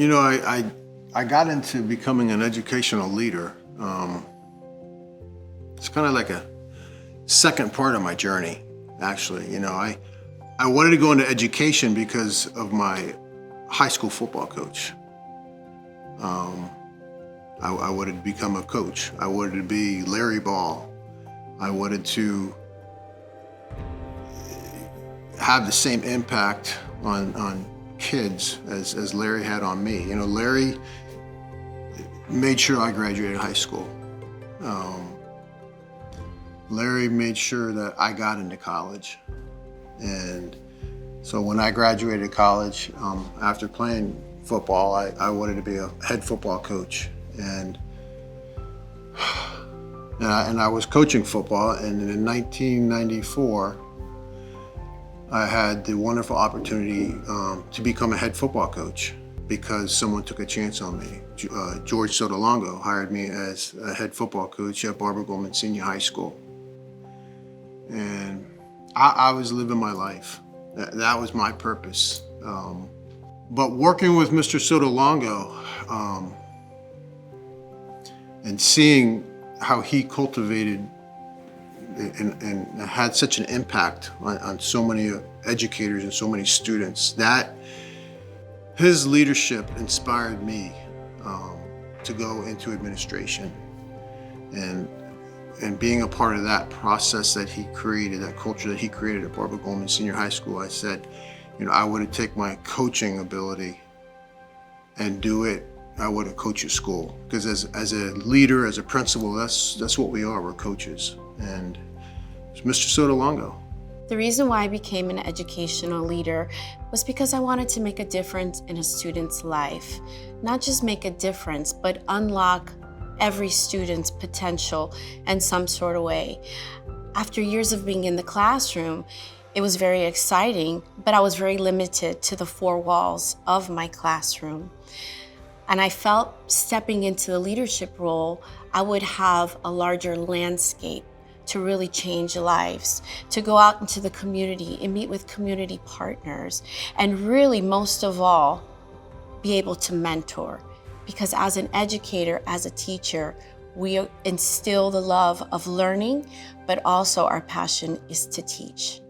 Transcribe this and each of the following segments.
You know, I got into becoming an educational leader. It's kind of like a second part of my journey, actually. You know, I wanted to go into education because of my high school football coach. I wanted to become a coach. I wanted to be Larry Ball. I wanted to have the same impact on kids as Larry had on me. You know, Larry made sure I graduated high school. Larry made sure that I got into college. And so when I graduated college, after playing football, I wanted to be a head football coach. And I was coaching football, and in 1994, I had the wonderful opportunity to become a head football coach because someone took a chance on me. George Sotolongo hired me as a head football coach at Barbara Goldman Senior High School. And I was living my life. That was my purpose. But working with Mr. Sotolongo and seeing how he cultivated and had such an impact on so many educators and so many students, that his leadership inspired me to go into administration. And being a part of that process that he created, that culture that he created at Barbara Goldman Senior High School, I said, you know, I would have taken my coaching ability and do it. I would have coached at school, because as a leader, as a principal, that's what we are. We're coaches. And it's Mr. Sotolongo. The reason why I became an educational leader was because I wanted to make a difference in a student's life. Not just make a difference, but unlock every student's potential in some sort of way. After years of being in the classroom, it was very exciting, but I was very limited to the four walls of my classroom. And I felt stepping into the leadership role, I would have a larger landscape to really change lives, to go out into the community and meet with community partners, and really, most of all, be able to mentor. Because as an educator, as a teacher, we instill the love of learning, but also our passion is to teach.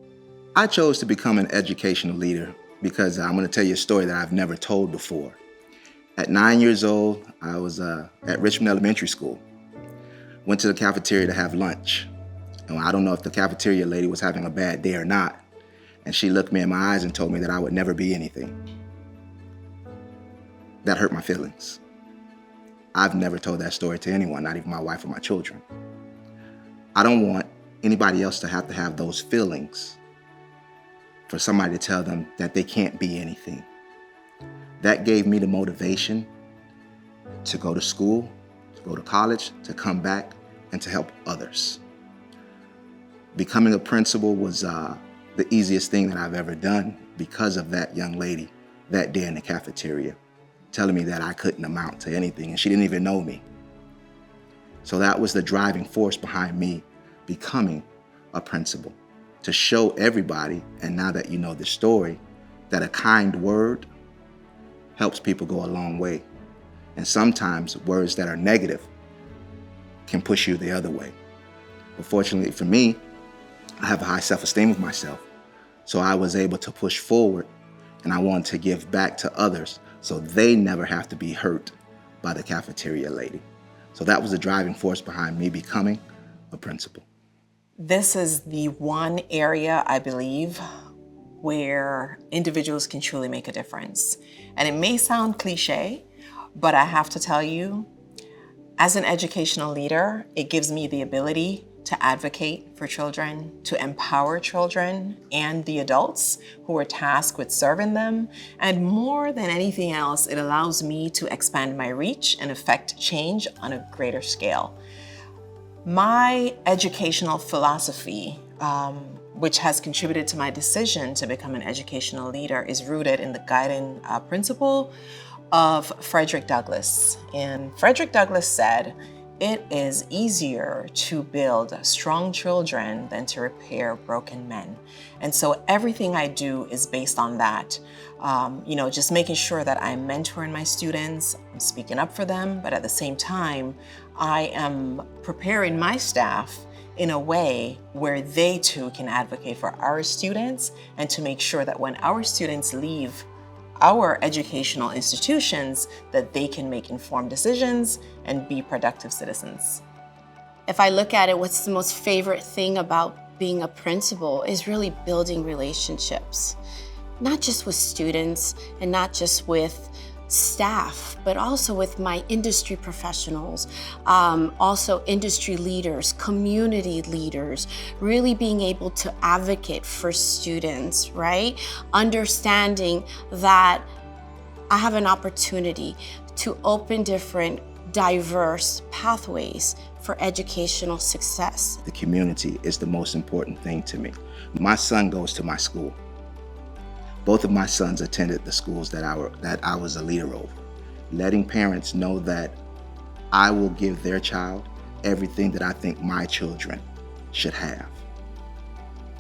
I chose to become an educational leader because I'm going to tell you a story that I've never told before. At 9 years old, I was at Richmond Elementary School. Went to the cafeteria to have lunch. And I don't know if the cafeteria lady was having a bad day or not. And she looked me in my eyes and told me that I would never be anything. That hurt my feelings. I've never told that story to anyone, not even my wife or my children. I don't want anybody else to have those feelings for somebody to tell them that they can't be anything. That gave me the motivation to go to school, to go to college, to come back, and to help others. Becoming a principal was the easiest thing that I've ever done because of that young lady that day in the cafeteria, telling me that I couldn't amount to anything, and she didn't even know me. So that was the driving force behind me becoming a principal, to show everybody, and now that you know the story, that a kind word helps people go a long way. And sometimes words that are negative can push you the other way. But fortunately for me, I have a high self-esteem of myself. So I was able to push forward, and I wanted to give back to others so they never have to be hurt by the cafeteria lady. So that was the driving force behind me becoming a principal. This is the one area, I believe, where individuals can truly make a difference. And it may sound cliche, but I have to tell you, as an educational leader, it gives me the ability to advocate for children, to empower children and the adults who are tasked with serving them. And more than anything else, it allows me to expand my reach and affect change on a greater scale. My educational philosophy, which has contributed to my decision to become an educational leader, is rooted in the guiding principle of Frederick Douglass. And Frederick Douglass said, it is easier to build strong children than to repair broken men. And so everything I do is based on that. Just making sure that I'm mentoring my students, I'm speaking up for them, but at the same time, I am preparing my staff in a way where they too can advocate for our students and to make sure that when our students leave our educational institutions, that they can make informed decisions and be productive citizens. If I look at it, what's the most favorite thing about being a principal is really building relationships, not just with students and not just with staff, but also with my industry professionals, also industry leaders, community leaders, really being able to advocate for students, right? Understanding that I have an opportunity to open different diverse pathways for educational success. The community is the most important thing to me. My son goes to my school. Both of my sons attended the schools that I was a leader over. Letting parents know that I will give their child everything that I think my children should have.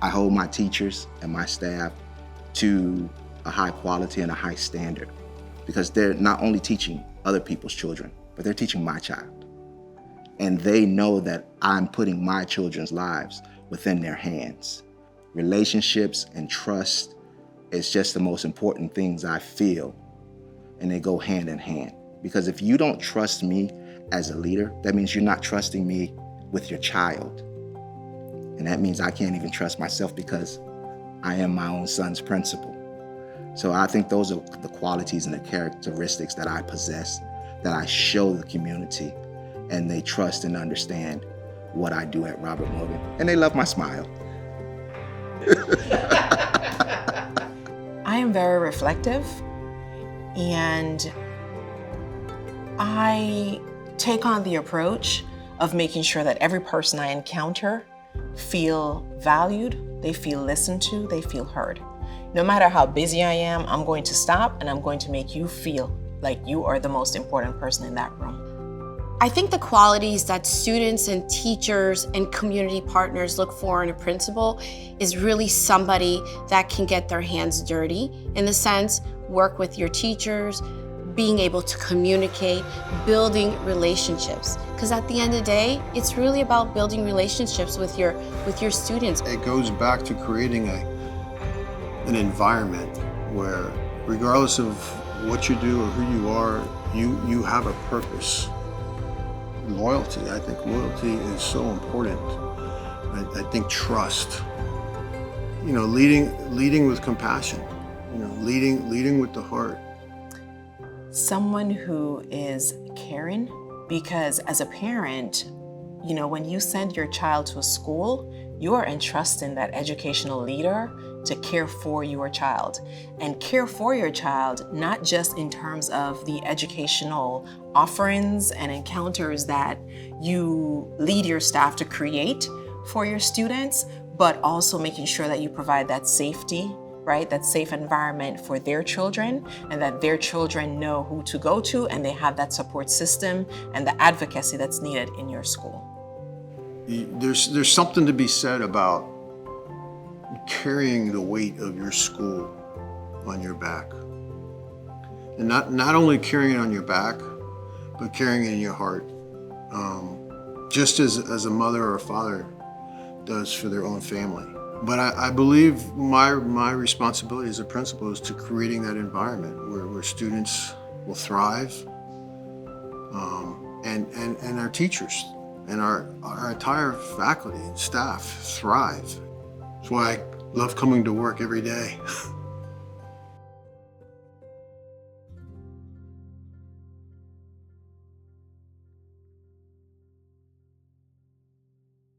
I hold my teachers and my staff to a high quality and a high standard because they're not only teaching other people's children, but they're teaching my child. And they know that I'm putting my children's lives within their hands. Relationships and trust is just the most important things I feel, and they go hand in hand. Because if you don't trust me as a leader, that means you're not trusting me with your child. And that means I can't even trust myself because I am my own son's principal. So I think those are the qualities and the characteristics that I possess, that I show the community, and they trust and understand what I do at Robert Morgan. And they love my smile. I am very reflective, and I take on the approach of making sure that every person I encounter feel valued, they feel listened to, they feel heard. No matter how busy I am, I'm going to stop and I'm going to make you feel like you are the most important person in that room. I think the qualities that students and teachers and community partners look for in a principal is really somebody that can get their hands dirty, in the sense, work with your teachers, being able to communicate, building relationships. Because at the end of the day, it's really about building relationships with your students. It goes back to creating an environment where, regardless of what you do or who you are, you have a purpose. Loyalty, I think loyalty is so important. I think trust. Leading with compassion. Leading with the heart. Someone who is caring, because as a parent, when you send your child to a school, you are entrusting that educational leader to care for your child, and care for your child not just in terms of the educational offerings and encounters that you lead your staff to create for your students, but also making sure that you provide that safety, right? That safe environment for their children, and that their children know who to go to, and they have that support system and the advocacy that's needed in your school. There's something to be said about carrying the weight of your school on your back. And not only carrying it on your back, but carrying it in your heart. Just as a mother or a father does for their own family. But I believe my responsibility as a principal is to creating that environment where students will thrive, and our teachers and our entire faculty and staff thrive. That's why I love coming to work every day.